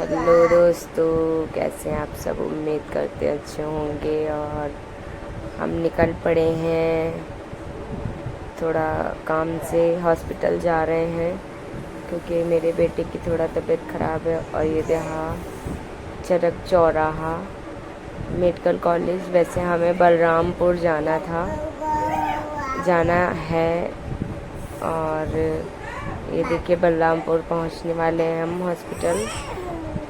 Hello दोस्तों, कैसे हैं आप सब। उम्मीद करते अच्छे होंगे। और हम निकल पड़े हैं, थोड़ा काम से हॉस्पिटल जा रहे हैं क्योंकि मेरे बेटे की थोड़ा तबीयत ख़राब है। और ये रहा चरक चौराहा मेडिकल कॉलेज। वैसे हमें बलरामपुर जाना है। और ये देखिए बलरामपुर पहुंचने वाले हैं हम हॉस्पिटल।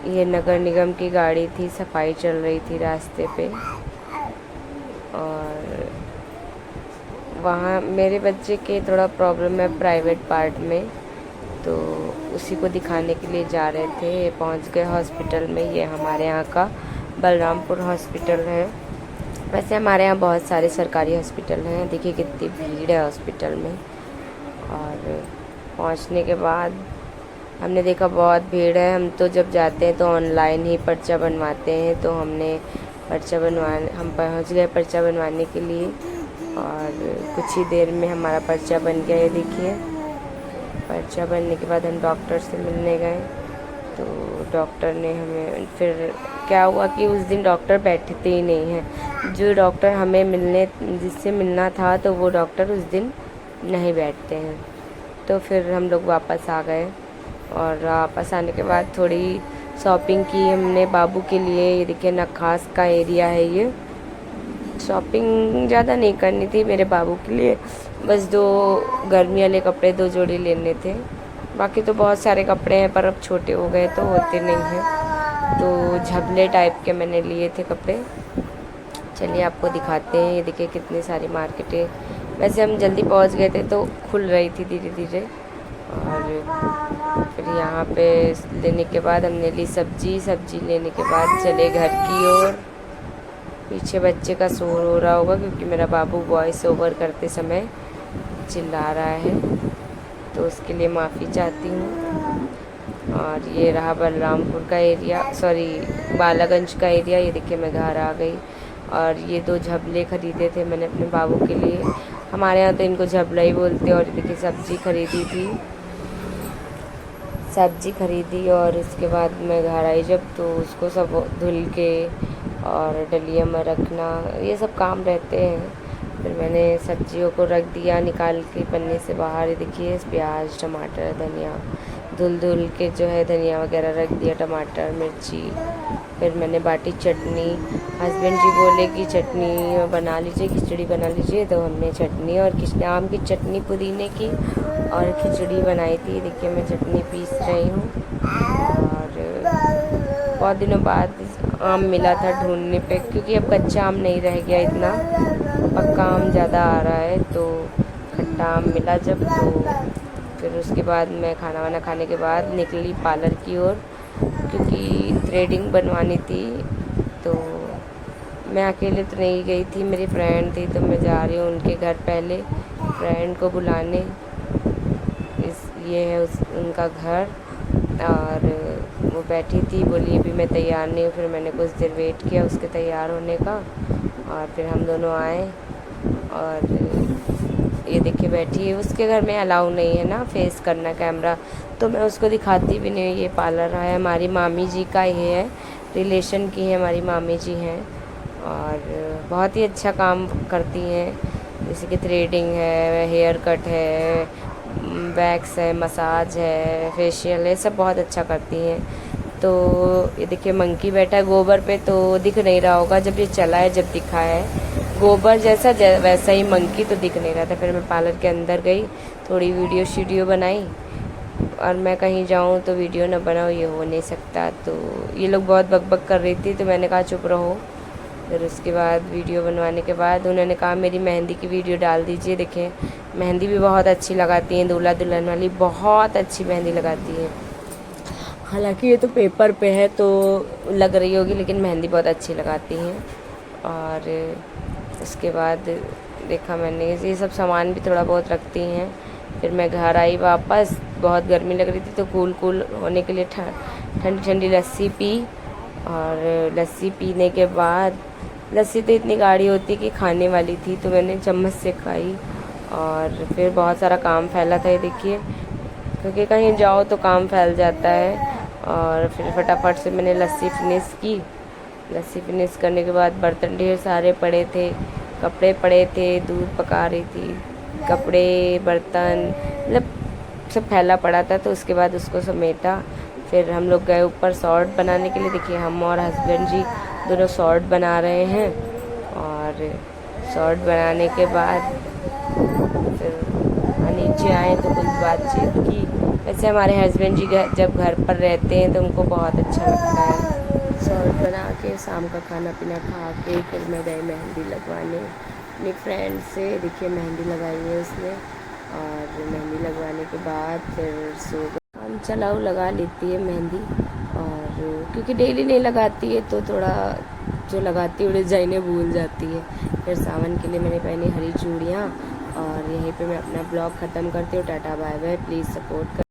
ये नगर निगम की गाड़ी थी, सफाई चल रही थी रास्ते पे। और वहाँ मेरे बच्चे के थोड़ा प्रॉब्लम है प्राइवेट पार्ट में, तो उसी को दिखाने के लिए जा रहे थे। पहुँच गए हॉस्पिटल में। ये हमारे यहाँ का बलरामपुर हॉस्पिटल है। वैसे हमारे यहाँ बहुत सारे सरकारी हॉस्पिटल हैं। देखिए कितनी भीड़ है हॉस्पिटल में। और पहुँचने के बाद हमने देखा बहुत भीड़ है। हम तो जब जाते हैं तो ऑनलाइन ही पर्चा बनवाते हैं, तो हम पहुँच गए पर्चा बनवाने के लिए। और कुछ ही देर में हमारा पर्चा बन गया। ये देखिए पर्चा बनने के बाद हम डॉक्टर से मिलने गए, तो डॉक्टर ने हमें, फिर क्या हुआ कि उस दिन डॉक्टर बैठते ही नहीं हैं। जो डॉक्टर हमें जिससे मिलना था, तो वो डॉक्टर उस दिन नहीं बैठते हैं। तो फिर हम लोग वापस आ गए। और वापस आने के बाद थोड़ी शॉपिंग की हमने बाबू के लिए। ये देखिए नखास का एरिया है। ये शॉपिंग ज़्यादा नहीं करनी थी मेरे बाबू के लिए, बस 2 गर्मी वाले कपड़े 2 जोड़ी लेने थे। बाकी तो बहुत सारे कपड़े हैं, पर अब छोटे हो गए तो होते नहीं हैं। तो झबले टाइप के मैंने लिए थे कपड़े। चलिए आपको दिखाते हैं। ये देखिए कितनी सारी मार्केटें। वैसे हम जल्दी पहुंच गए थे तो खुल रही थी धीरे धीरे। और फिर यहाँ पे लेने के बाद हमने ली सब्जी लेने के बाद चले घर की ओर। पीछे बच्चे का शोर हो रहा होगा क्योंकि मेरा बाबू वॉइस ओवर करते समय चिल्ला रहा है, तो उसके लिए माफ़ी चाहती हूँ। और ये रहा बलरामपुर का एरिया, सॉरी बालागंज का एरिया। ये देखिए मैं घर आ गई। और ये 2 झबले ख़रीदे थे मैंने अपने बाबू के लिए। हमारे यहाँ तो इनको झबला ही बोलते हैं। और देखिए सब्ज़ी खरीदी और उसके बाद मैं घर आई जब, तो उसको सब धुल के और डलिया में रखना, ये सब काम रहते हैं। फिर मैंने सब्जियों को रख दिया निकाल के पन्ने से बाहर। देखिए प्याज, टमाटर, धनिया धुल के जो है धनिया वगैरह रख दिया, टमाटर, मिर्ची। फिर मैंने बाटी चटनी। हस्बैंड जी बोले कि चटनी बना लीजिए, खिचड़ी बना लीजिए, तो हमने चटनी और आम की चटनी पुदीने की और खिचड़ी बनाई थी। देखिए मैं चटनी पीस रही हूँ। और बहुत दिनों बाद आम मिला था ढूंढने पे, क्योंकि अब कच्चा आम नहीं रह गया, इतना पक्का आम ज़्यादा आ रहा है। तो खट्टा आम मिला जब, तो फिर उसके बाद मैं खाना वाना खाने के बाद निकली पार्लर की ओर, क्योंकि थ्रेडिंग बनवानी थी। तो मैं अकेले तो नहीं गई थी, मेरी फ्रेंड थी, तो मैं जा रही हूँ उनके घर पहले फ्रेंड को बुलाने। ये है उनका घर। और वो बैठी थी, बोली अभी मैं तैयार नहीं हूँ। फिर मैंने कुछ देर वेट किया उसके तैयार होने का, और फिर हम दोनों आए। और ये देखिए बैठी है। उसके घर में अलाउ नहीं है ना फेस करना कैमरा, तो मैं उसको दिखाती भी नहीं। ये पार्लर है हमारी मामी जी का ही है, रिलेशन की है, हमारी मामी जी हैं। और बहुत ही अच्छा काम करती हैं, जैसे कि थ्रेडिंग है, हेयर कट है, वैक्स है, मसाज है, फेशियल है, सब बहुत अच्छा करती हैं। तो ये देखिए मंकी बैठा है गोबर पे, तो दिख नहीं रहा होगा, जब ये चला है जब दिखा है गोबर जैसा वैसा ही मंकी, तो दिख नहीं रहा था। फिर मैं पार्लर के अंदर गई, थोड़ी वीडियो बनाई। और मैं कहीं जाऊँ तो वीडियो ना बनाऊँ, ये हो नहीं सकता। तो ये लोग बहुत बकबक कर रही थी, तो मैंने कहा चुप रहो। फिर उसके बाद वीडियो बनवाने के बाद उन्होंने कहा मेरी मेहंदी की वीडियो डाल दीजिए। देखें मेहंदी भी बहुत अच्छी लगाती हैं, दूल्हा दुल्हन वाली बहुत अच्छी मेहंदी लगाती हैं। हालांकि ये तो पेपर पे है तो लग रही होगी, लेकिन मेहंदी बहुत अच्छी लगाती हैं। और उसके बाद देखा मैंने ये सब सामान भी थोड़ा बहुत रखती हैं। फिर मैं घर आई वापस, बहुत गर्मी लग रही थी, तो कूल होने के लिए ठंडी ठंडी लस्सी पी। और लस्सी पीने के बाद, लस्सी तो इतनी गाढ़ी होती कि खाने वाली थी, तो मैंने चम्मच से खाई। और फिर बहुत सारा काम फैला था, ये देखिए, क्योंकि कहीं जाओ तो काम फैल जाता है। और फिर फटाफट से मैंने लस्सी फिनिश की। लस्सी फिनिश करने के बाद बर्तन ढेर सारे पड़े थे, कपड़े पड़े थे, दूध पका रही थी, कपड़े बर्तन मतलब सब फैला पड़ा था। तो उसके बाद उसको समेटा, फिर हम लोग गए ऊपर शॉर्ट बनाने के लिए। देखिए हम और हस्बैंड जी दोनों शॉर्ट बना रहे हैं। और शॉर्ट बनाने के बाद फिर नीचे आए तो कुछ बातचीत की। वैसे हमारे हस्बैंड जी जब घर पर रहते हैं तो उनको बहुत अच्छा लगता है। शॉर्ट बना के शाम का खाना पीना खा के फिर मैं गई मेहंदी लगवाने अपनी फ्रेंड से। देखिए मेहंदी लगाई है उसने, और मेहंदी लगवाने के बाद फिर सो गए। हम चलाओ लगा लेती है मेहंदी, और क्योंकि डेली नहीं लगाती है तो थोड़ा जो लगाती है वो डिजाइनें भूल जाती है। फिर सावन के लिए मैंने पहनी हरी चूड़ियाँ। और यहीं पे मैं अपना ब्लॉग ख़त्म करती हूँ। Tata bye bye, please support कर।